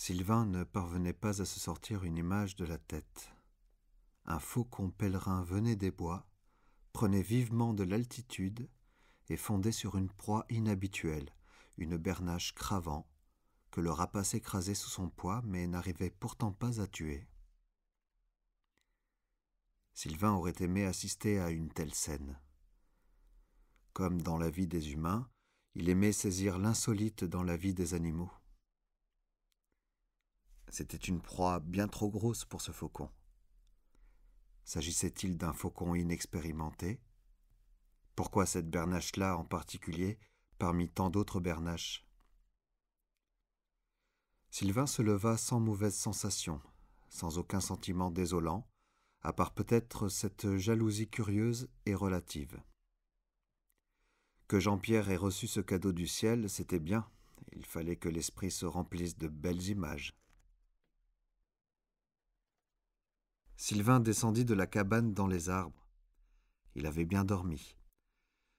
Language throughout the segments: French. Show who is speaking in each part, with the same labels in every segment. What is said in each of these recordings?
Speaker 1: Sylvain ne parvenait pas à se sortir une image de la tête. Un faucon pèlerin venait des bois, prenait vivement de l'altitude et fondait sur une proie inhabituelle, une bernache cravant, que le rapace écrasait sous son poids mais n'arrivait pourtant pas à tuer. Sylvain aurait aimé assister à une telle scène. Comme dans la vie des humains, il aimait saisir l'insolite dans la vie des animaux. C'était une proie bien trop grosse pour ce faucon. S'agissait-il d'un faucon inexpérimenté? Pourquoi cette bernache-là en particulier, parmi tant d'autres bernaches? Sylvain se leva sans mauvaise sensation, sans aucun sentiment désolant, à part peut-être cette jalousie curieuse et relative. Que Jean-Pierre ait reçu ce cadeau du ciel, c'était bien. Il fallait que l'esprit se remplisse de belles images. Sylvain descendit de la cabane dans les arbres. Il avait bien dormi.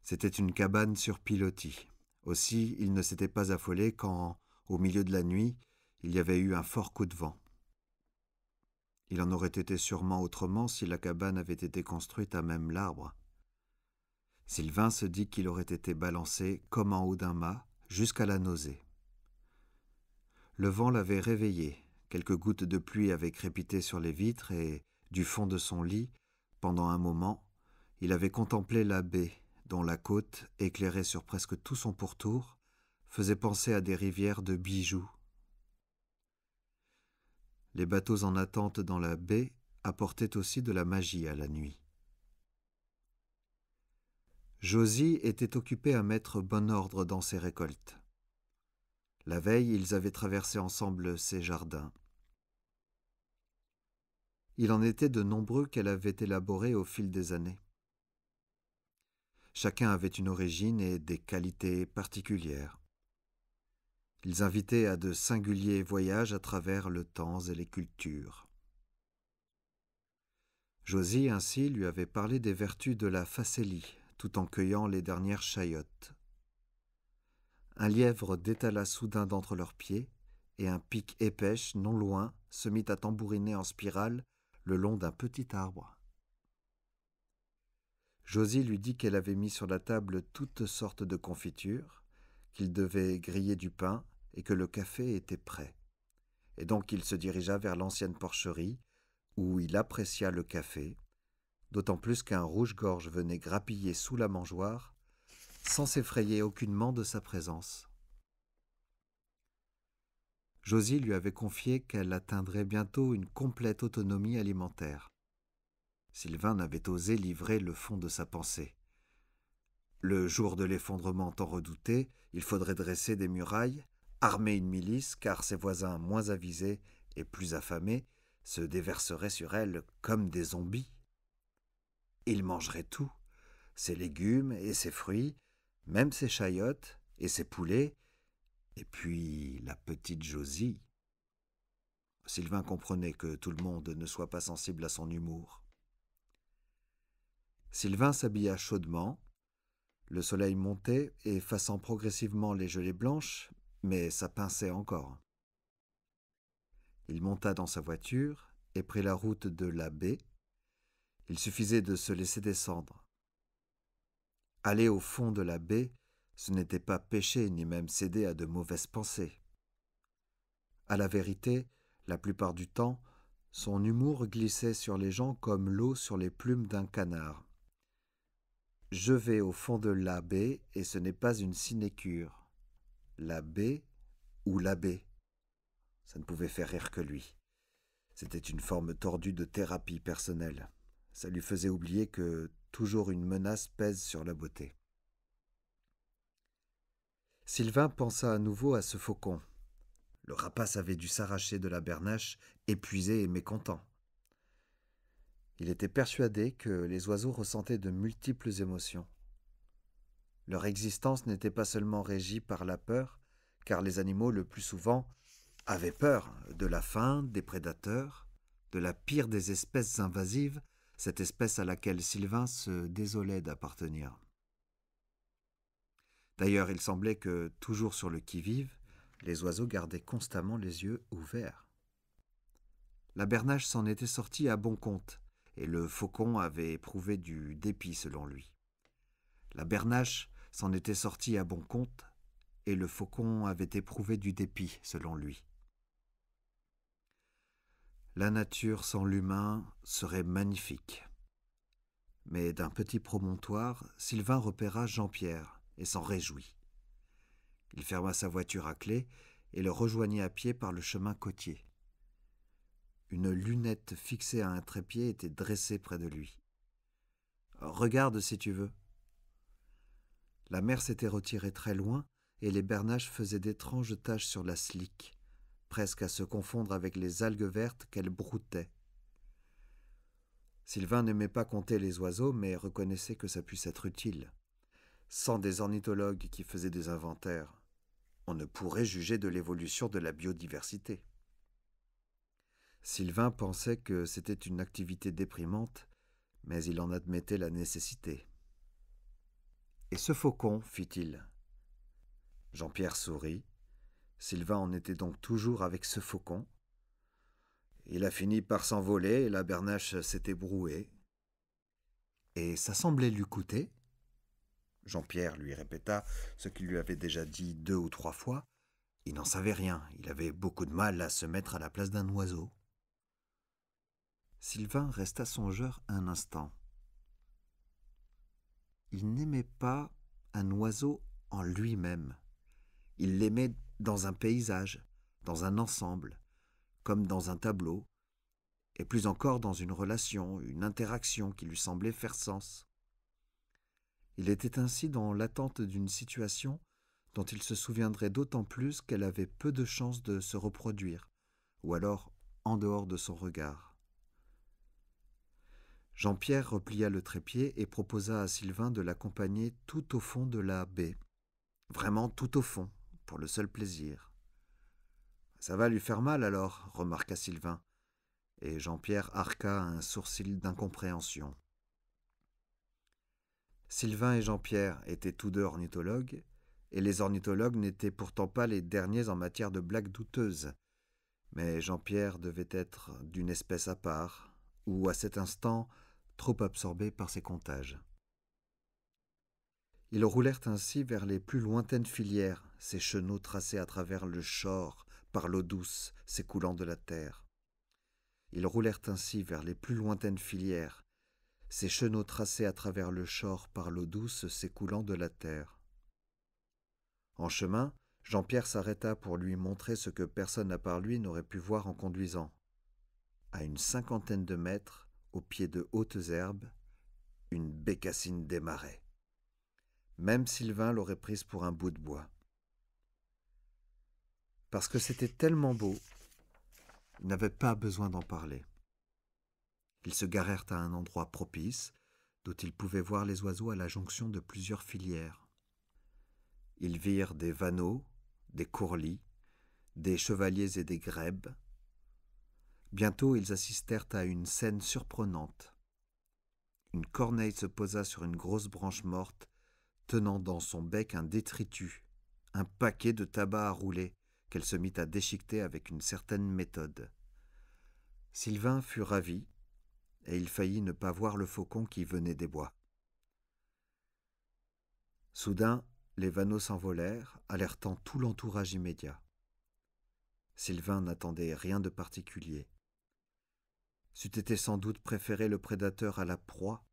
Speaker 1: C'était une cabane sur pilotis. Aussi, il ne s'était pas affolé quand, au milieu de la nuit, il y avait eu un fort coup de vent. Il en aurait été sûrement autrement si la cabane avait été construite à même l'arbre. Sylvain se dit qu'il aurait été balancé comme en haut d'un mât, jusqu'à la nausée. Le vent l'avait réveillé. Quelques gouttes de pluie avaient crépité sur les vitres et, du fond de son lit, pendant un moment, il avait contemplé la baie, dont la côte, éclairée sur presque tout son pourtour, faisait penser à des rivières de bijoux. Les bateaux en attente dans la baie apportaient aussi de la magie à la nuit. Josie était occupée à mettre bon ordre dans ses récoltes. La veille, ils avaient traversé ensemble ses jardins. Il en était de nombreux qu'elle avait élaborés au fil des années. Chacun avait une origine et des qualités particulières. Ils invitaient à de singuliers voyages à travers le temps et les cultures. Josie ainsi lui avait parlé des vertus de la facélie, tout en cueillant les dernières chayotes. Un lièvre détala soudain d'entre leurs pieds, et un pic épêche, non loin, se mit à tambouriner en spirale le long d'un petit arbre. Josie lui dit qu'elle avait mis sur la table toutes sortes de confitures, qu'il devait griller du pain et que le café était prêt. Et donc il se dirigea vers l'ancienne porcherie, où il apprécia le café, d'autant plus qu'un rouge-gorge venait grappiller sous la mangeoire, sans s'effrayer aucunement de sa présence. Josie lui avait confié qu'elle atteindrait bientôt une complète autonomie alimentaire. Sylvain n'avait osé livrer le fond de sa pensée. Le jour de l'effondrement tant redouté, il faudrait dresser des murailles, armer une milice, car ses voisins moins avisés et plus affamés se déverseraient sur elle comme des zombies. Ils mangeraient tout, ses légumes et ses fruits, même ses chayotes et ses poulets, et puis la petite Josie. Sylvain comprenait que tout le monde ne soit pas sensible à son humour. Sylvain s'habilla chaudement. Le soleil montait, effaçant progressivement les gelées blanches, mais ça pinçait encore. Il monta dans sa voiture et prit la route de la baie. Il suffisait de se laisser descendre. Aller au fond de la baie, ce n'était pas pécher ni même céder à de mauvaises pensées. À la vérité, la plupart du temps, son humour glissait sur les gens comme l'eau sur les plumes d'un canard. Je vais au fond de la baie et ce n'est pas une sinécure. La baie ou la baie. Ça ne pouvait faire rire que lui. C'était une forme tordue de thérapie personnelle. Ça lui faisait oublier que toujours une menace pèse sur la beauté. Sylvain pensa à nouveau à ce faucon. Le rapace avait dû s'arracher de la bernache, épuisé et mécontent. Il était persuadé que les oiseaux ressentaient de multiples émotions. Leur existence n'était pas seulement régie par la peur, car les animaux, le plus souvent, avaient peur de la faim, des prédateurs, de la pire des espèces invasives, cette espèce à laquelle Sylvain se désolait d'appartenir. D'ailleurs, il semblait que, toujours sur le qui-vive, les oiseaux gardaient constamment les yeux ouverts. La bernache s'en était sortie à bon compte, et le faucon avait éprouvé du dépit selon lui. La bernache s'en était sortie à bon compte, et le faucon avait éprouvé du dépit selon lui. La nature sans l'humain serait magnifique. Mais d'un petit promontoire, Sylvain repéra Jean-Pierre et s'en réjouit. Il ferma sa voiture à clé et le rejoignit à pied par le chemin côtier. Une lunette fixée à un trépied était dressée près de lui. « Regarde si tu veux. » La mer s'était retirée très loin et les bernaches faisaient d'étranges taches sur la slick, presque à se confondre avec les algues vertes qu'elle broutait. Sylvain n'aimait pas compter les oiseaux, mais reconnaissait que ça puisse être utile. Sans des ornithologues qui faisaient des inventaires, on ne pourrait juger de l'évolution de la biodiversité. Sylvain pensait que c'était une activité déprimante, mais il en admettait la nécessité. « Et ce faucon, fit-il. » Jean-Pierre sourit. Sylvain en était donc toujours avec ce faucon. Il a fini par s'envoler et la bernache s'est ébrouée. « Et ça semblait lui coûter ?» Jean-Pierre lui répéta ce qu'il lui avait déjà dit 2 ou 3 fois. Il n'en savait rien, il avait beaucoup de mal à se mettre à la place d'un oiseau. Sylvain resta songeur un instant. Il n'aimait pas un oiseau en lui-même. Il l'aimait dans un paysage, dans un ensemble, comme dans un tableau, et plus encore dans une relation, une interaction qui lui semblait faire sens. Il était ainsi dans l'attente d'une situation dont il se souviendrait d'autant plus qu'elle avait peu de chances de se reproduire, ou alors en dehors de son regard. Jean-Pierre replia le trépied et proposa à Sylvain de l'accompagner tout au fond de la baie, vraiment tout au fond, pour le seul plaisir. « Ça va lui faire mal alors, remarqua Sylvain, et Jean-Pierre arqua un sourcil d'incompréhension. Sylvain et Jean-Pierre étaient tous 2 ornithologues, et les ornithologues n'étaient pourtant pas les derniers en matière de blagues douteuses. Mais Jean-Pierre devait être d'une espèce à part, ou à cet instant trop absorbé par ses comptages. Ils roulèrent ainsi vers les plus lointaines filières, ces chenaux tracés à travers le Shore par l'eau douce s'écoulant de la terre. Ils roulèrent ainsi vers les plus lointaines filières, ces chenaux tracés à travers le Shore par l'eau douce s'écoulant de la terre. En chemin, Jean-Pierre s'arrêta pour lui montrer ce que personne à part lui n'aurait pu voir en conduisant. À une 50aine de mètres, au pied de hautes herbes, une bécassine des marais. Même Sylvain l'aurait prise pour un bout de bois. Parce que c'était tellement beau, il n'avait pas besoin d'en parler. Ils se garèrent à un endroit propice, d'où ils pouvaient voir les oiseaux à la jonction de plusieurs filières. Ils virent des vanneaux, des courlis, des chevaliers et des grèbes. Bientôt, ils assistèrent à une scène surprenante. Une corneille se posa sur une grosse branche morte, tenant dans son bec un détritus, un paquet de tabac à rouler, qu'elle se mit à déchiqueter avec une certaine méthode. Sylvain fut ravi, et il faillit ne pas voir le faucon qui venait des bois. Soudain, les vanneaux s'envolèrent, alertant tout l'entourage immédiat. Sylvain n'attendait rien de particulier. C'eût été sans doute préférer le prédateur à la proie.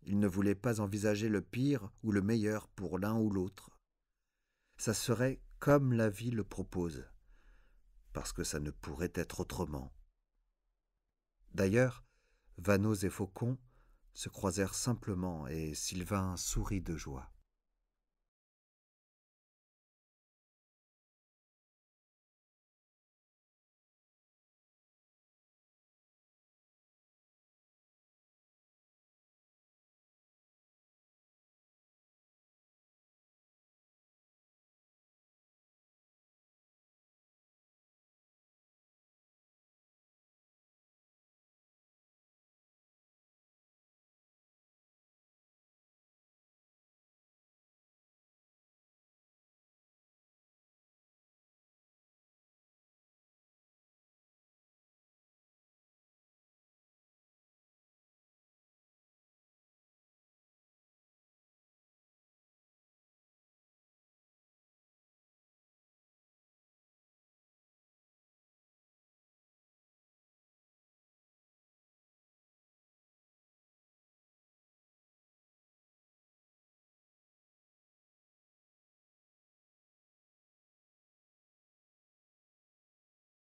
Speaker 1: Il ne voulait pas envisager le pire ou le meilleur pour l'un ou l'autre. Ça serait comme la vie le propose, parce que ça ne pourrait être autrement. D'ailleurs, vanneaux et faucons se croisèrent simplement et Sylvain sourit de joie.